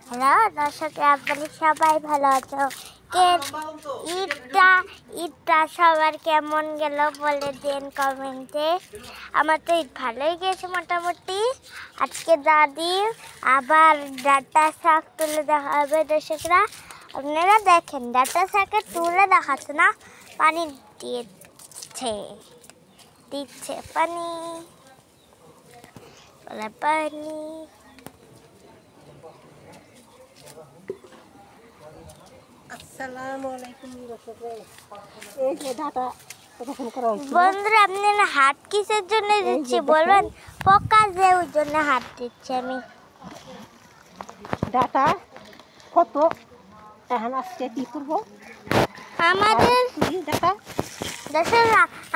Hello দর্শকরা, আপনারা সবাই ভালো আছো? ঈদটা সবার কেমন গেল বলে দিন কমেন্টে। আমার তো ঈদ ভালোই গেছে মোটামুটি। আজকে দাদি আবার ডাটা শাক তুলে দেখা হবে দর্শকরা। আপনারা দেখেন, ডাটা শাকে তুলে দেখাচ্ছে না, পানি দিচ্ছে পানি পানি। বন্ধুরা, আপনার হাত কিসের জন্য দিচ্ছি বলবেন? পকা যে ওই জন্য হাত দিচ্ছি আমি। ডাটা কত এখন আজকে কি করবো? আমাদের ডাটা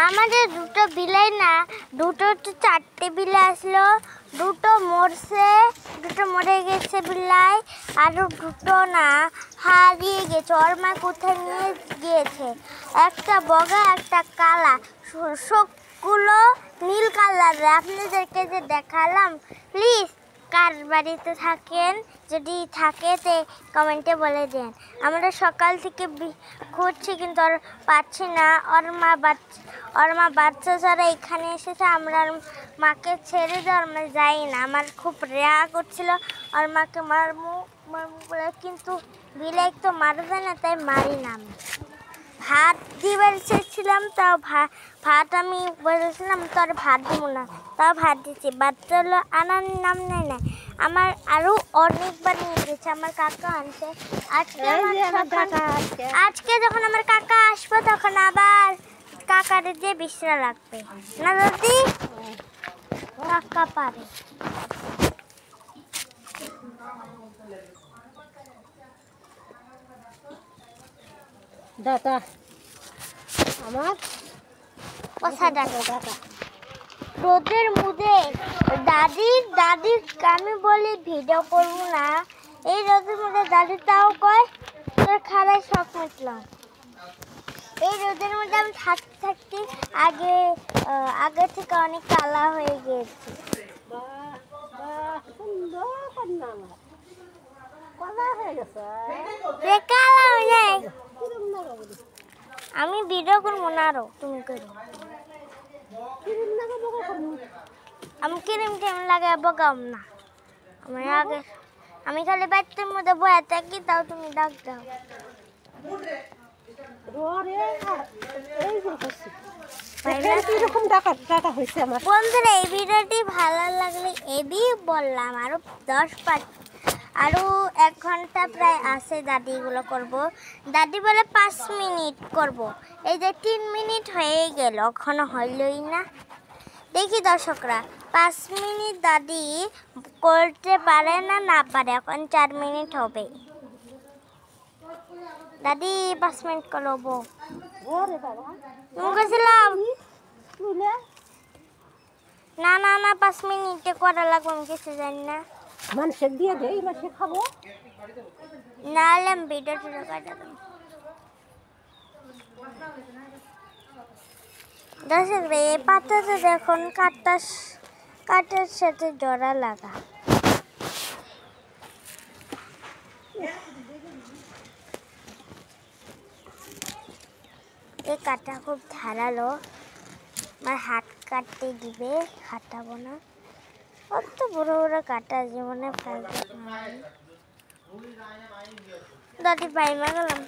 আমাদের দুটো বিলাই না, দুটো তো চারটে বিলাই আসলো, দুটো মরে গেছে বিলাই, আরো দুটো না হারিয়ে গেছে। ওর মা কোথায় নিয়ে গিয়েছে? একটা বগা একটা কালা, সবগুলো নীল কালারের। আপনাদেরকে যে দেখালাম, প্লিজ কার বাড়িতে থাকেন, যদি থাকে তে কমেন্টে বলে দেন। আমরা সকাল থেকে খুঁজছি কিন্তু ওর পাচ্ছি না। ওর মা বাচ্চা ছাড়া এখানে এসেছে। আমরা মাকে ছেড়ে দিয়ে ওর মা যাই না। আমার খুব রাগ করছিল ওর মাকে মারমু বলে, কিন্তু বিলাই তো মারবে না, তাই মারি না। আমি ভাত দিবার চেয়েছিলাম, তাও ভাত আমি বলেছিলাম তোর ভাত দিব না, তাও ভাত দিচ্ছি। বাচ্চা হলো আনার নাম নেয় না। আমার আরও অনেকবার নিয়ে গেছে, আমার কাকা আনছে। আজকে যখন আমার কাকা আসবে তখন আবার কাকার দিয়ে বিশ্রা লাগবে না দাদি? কাকা পারে। ডাটা আমার ডাটা রোদের মুদে দাদি আমি বলি ভিডিও করবো না, এই রোদের মধ্যে দাদি তাও কয় তোর খারাপ শখ মিটলাম। এই রোদের মধ্যে আমি থাকতে আগে থেকে অনেক কালা হয়ে গিয়েছি। আমি ভিডিও করবো না, আরো তুমি করো। আমি ক্রিম লাগাবো গাম না। আমি খালি বাচ্চার মধ্যে বয়ে থাকি, তাও তুমি ডাক দাও। বন্ধুরা, এই ভিডিওটি ভালো লাগলে বললাম আরো 1 ঘন্টা প্রায় আছে দাদিগুলো করব। দাদি বলে 5 মিনিট করব। এই যে 3 মিনিট হয়ে গেল, এখনো হইলই না। দেখি দর্শকরা, 5 মিনিট দাদি করতে পারে না পারে। এখন 4 মিনিট হবে। দাদি 5 মিনিট করবো না 5 মিনিটে করা লাগবে। আমি কিছু জানি না, মানুষের দিয়ে দেই, মাসে খাবো না হলে আমি ভিডিওটা কাটা দেবো। দর্শক রে, এই পাতাটা দেখুন কাটার সাথে জোড়া লাগা। এই কাটা খুব ধারালো, আমার হাত কাটতে দিবে, কাটাবো না। অত বড় বড় কাটা জীবনে দাদি পাইমা গেলাম।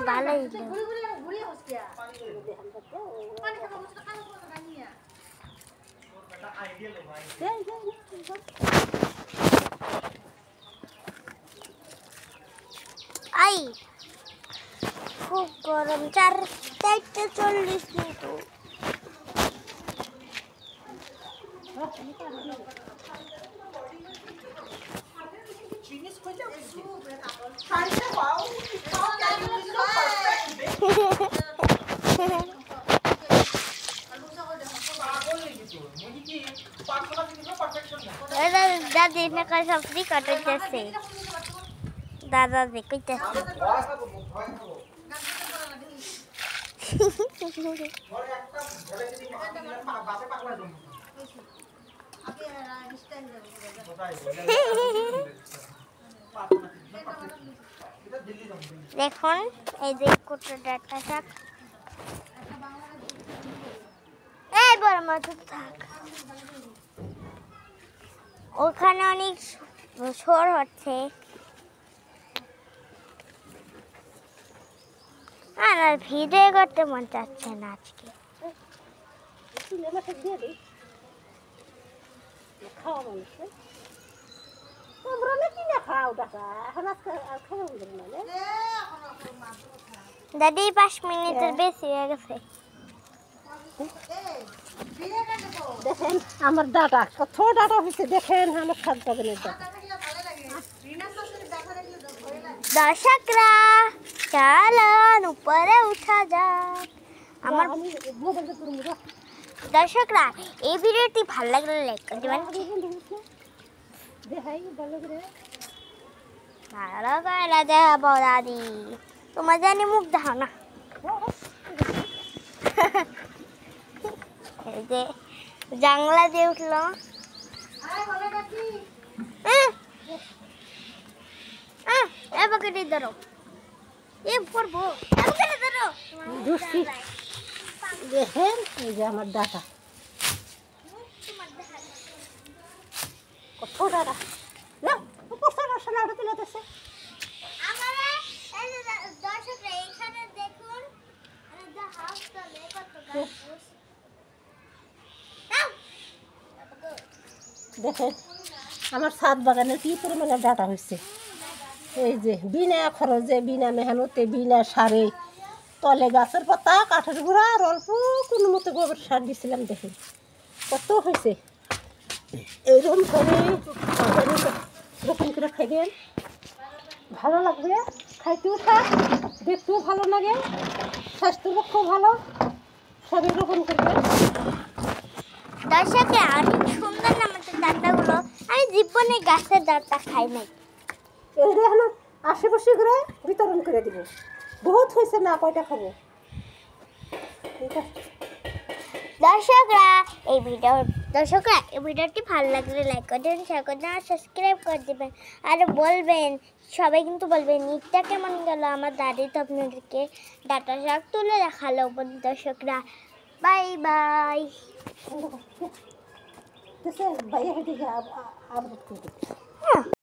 ভালোই আই খুব গরম। 4:40 কিন্তু দাদি না কয় সবজি কাটাইতেছে দাদা দেখইতেছে দেখুন এই যে কোটা ডাটা শাক এই বড় মাছ থাক ওখানে অনেক শোর হচ্ছে আর ভিডিও করতে মন চাচ্ছে না আজকে খাওয়া মানুষ তোমরা নাকি না খাও টাকা এখন আজকে আর খাওয়া না দাদি 5 মিনিটের বেশি হয়ে গেছে দেখেন আমার ডাটা কত ডাটা হয়েছে দেখেন আমার 7 বাগানের ডাটা দর্শকরা চলুন উপরে উঠা যাক আমার দর্শকরা এই ভিডিওটি ভালো লাগলে লাইক করে দিবেন দেখাই ভালো করে ভালো করে দেখাবো দাদি তোমার জানি মুখ দেখাও না এই যে জানলা দিয়ে উঠলো এবার ধরো এ পড়বো ধরো দেখেন এই যে আমার ডাটা কত ডাটা না উপর সারা তুলে দিচ্ছে আমারে এই যে দর্শকরা এখানে দেখুন এই যে হাফ তলে কত গাছ দেখেন আমার 7 বাগানের কি পরিমাণে ডাটা হয়েছে এই যে বিনা খরচে বিনা মেহনতে বিনা সারে তলে গাছের পাতা কাঠের গুঁড়া আর অল্প কোনো মতো গোবর সার দিয়েছিলাম দেখেন কত হয়েছে এইরকম করে এরকম করে খাইবেন ভালো লাগবে খাইতেও থাক দেখতেও ভালো লাগে স্বাস্থ্যের পক্ষেও ভালো সব এরকম করবেন দর্শকরা অনেক সুন্দর না আমাদের ডাঁটাগুলো আমি জীবনে গাছের ডাঁটা খাই নাই এই এখন আশেপাশে করে বিতরণ করে দিব বহুত হয়েছে না কয়টা খাবো ঠিক আছে দর্শকরা এই ভিডিওটি ভালো লাগলে লাইক করে দেবেন শেয়ার করে দেবেন আর সাবস্ক্রাইব করে দেবেন আর বলবেন সবাই কিন্তু বলবেন ঈদটা কেমন গেল আমার দাদি তো আপনাদেরকে ডাটা শাক তুলে দেখালো দর্শকরা বাই বাই ভাইয়া হেঁটে আবার